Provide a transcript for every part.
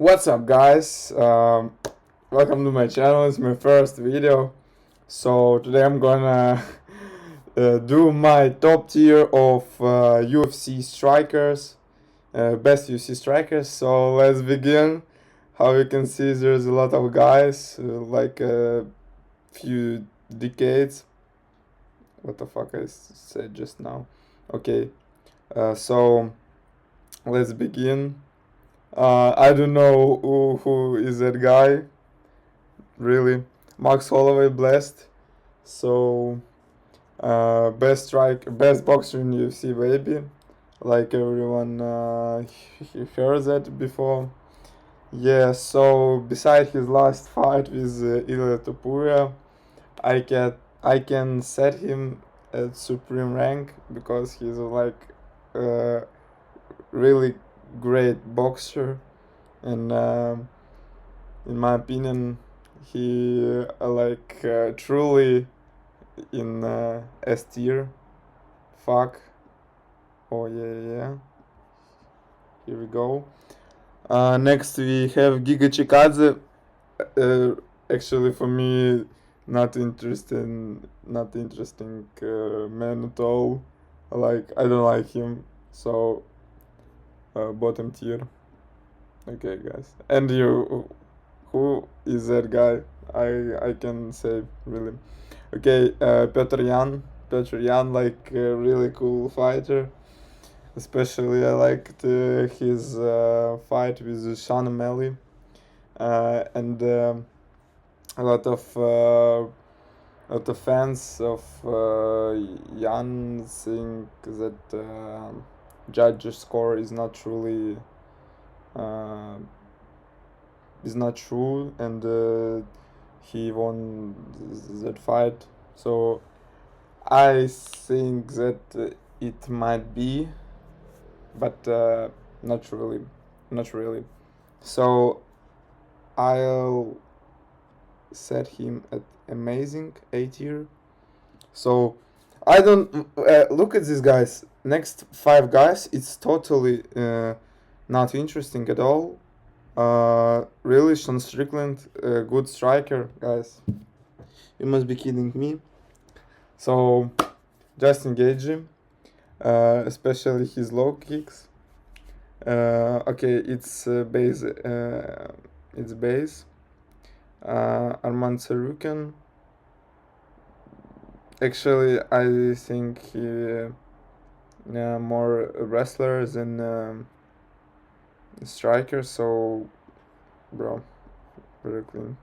What's up, guys? Welcome to my channel. It's my first video. So today I'm gonna do my top tier of UFC strikers, best UFC strikers. So let's begin. How you can see, there's a lot of guys, like a few decades. What the fuck I said just now? Okay, so let's begin. I don't know who is that guy, really. Max Holloway, blessed. So, best boxer in UFC, baby. Like everyone heard that before. Yeah. So beside his last fight with Ilia Topuria, I can set him at supreme rank because he's like uh, really great boxer, and in my opinion, he truly in S tier. Fuck. Oh yeah. Here we go. Next we have Giga Chikadze. Actually, for me, not interesting man at all. I don't like him. So bottom tier. Okay, guys. And you, who is that guy? I can say really. Okay, Petr Yan. Petr Yan, like a really cool fighter. Especially I liked his fight with Sean O'Malley, and a lot of fans of Yan think that judge's score is not truly uh, is not true, and he won that fight. So I think that it might be, but not really. So I'll set him at amazing A tier. So I don't look at these guys. Next 5 guys, it's totally not interesting at all. Really, Sean Strickland, good striker, guys. You must be kidding me. So just engage him, especially his low kicks. Okay, it's base. It's base. Arman Sarukian. Actually, I think he more wrestler than striker. So, bro, very clean.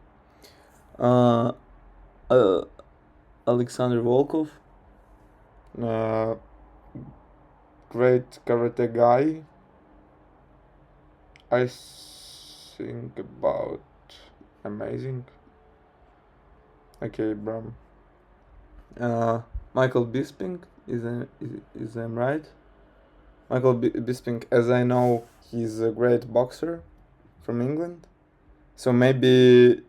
Alexander Volkov. Great karate guy. I think about amazing. Okay, bro. Michael Bisping, is I'm right? Michael Bisping, as I know, he's a great boxer from England. So maybe,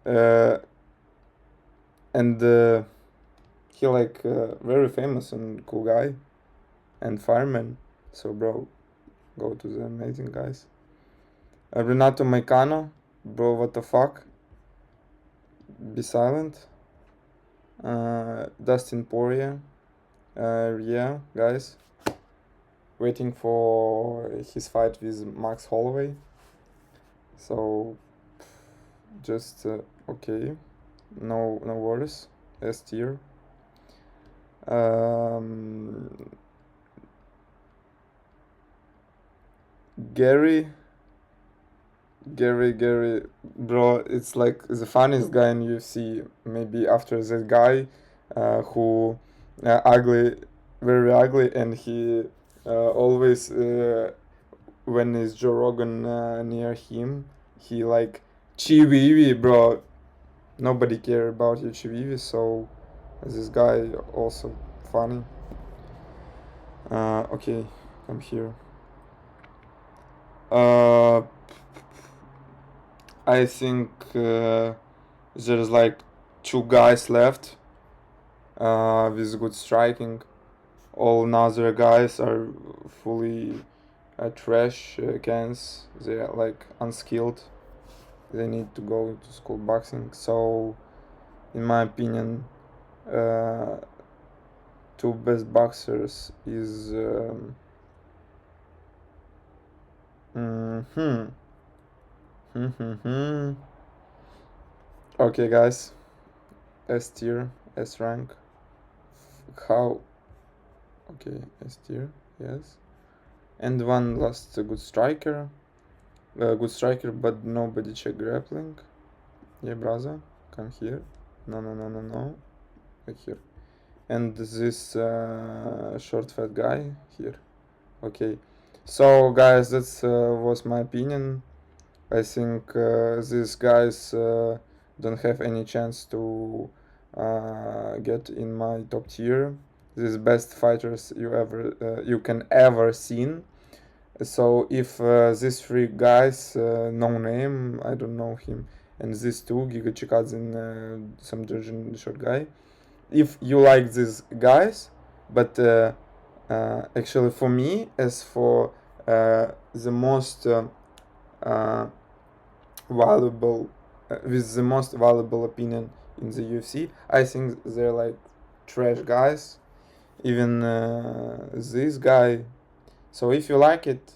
and he very famous and cool guy, and fireman. So bro, go to the amazing guys. Renato Maicano, bro, what the fuck? Be silent. Dustin Poirier, yeah, guys. Waiting for his fight with Max Holloway. So just okay, no worries. S tier. Gary, bro, it's like the funniest guy in UFC. Maybe after that guy, who ugly, very ugly, and he always when is Joe Rogan near him, he like Chivivi, bro. Nobody care about you, Chivivi. So this guy also funny. Okay, come here. I think there's like 2 guys left with good striking. All other guys are fully trash cans. They are like unskilled. They need to go to school boxing. So, in my opinion, two best boxers is okay, guys. S tier, S rank. How? Okay, S tier. Yes. And one last good striker. Good striker, but nobody check grappling. Yeah, brother, come here. No. Right here. And this short fat guy here. Okay. So guys, that was my opinion. I think these guys don't have any chance to get in my top tier. These best fighters you can ever seen. So if these three guys, no name, I don't know him, and these two, Giga Chikadze, some Georgian short guy, if you like these guys, but actually for me, as for the most valuable, with the most valuable opinion in the UFC, I think they're like trash guys, even this guy. So if you like it,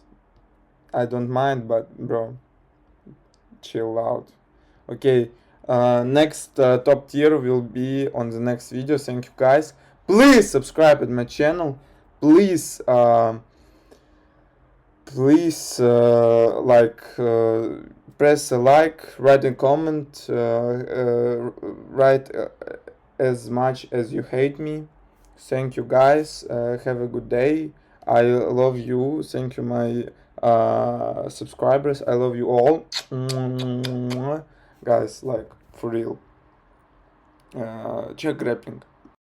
I don't mind, but bro, chill out. Okay, next top tier will be on the next video. Thank you guys. Please subscribe at my channel. Please press a like, write a comment, write as much as you hate me. Thank you guys. Have a good day. I love you. Thank you, my subscribers. I love you all. Guys, like, for real. Check grappling.